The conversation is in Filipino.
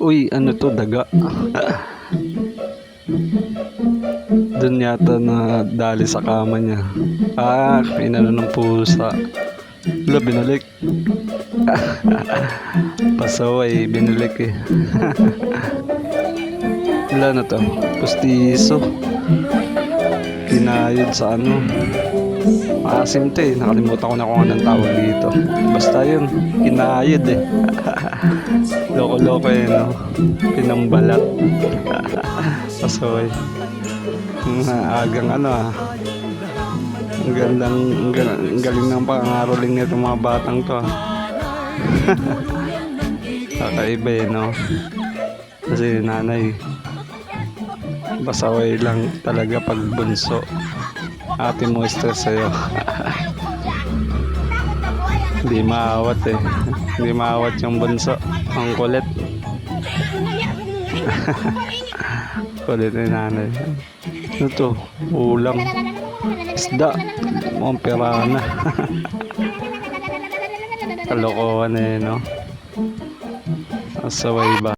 Uy, ano to, daga. Doon yata na dali sa kama niya. Inano ng pusa. Wala, binalik. Pasaway, binalik eh. Wala na to. Pustiso. Kinayod sa ano. Maasim to eh. Nakalimutan ko na kung anong tawag dito. Basta yun. Kinayod eh. Loko-loko eh, no? Pinambalat. Pasaway. Agang ano ah. Ang galing ng pangangaroling nito mga batang to ah. Kakaiba eh, no? Kasi nanay, pasaway lang talaga pag bunso. Ate mo stress sa'yo. Hindi maawat eh. Hindi maawat yung bunso. Ang kulit. Kulit ni nanay. Ano to? Ulam. Isda. Mukhang pirana. Kalokohan eh, no? Pasaway ba?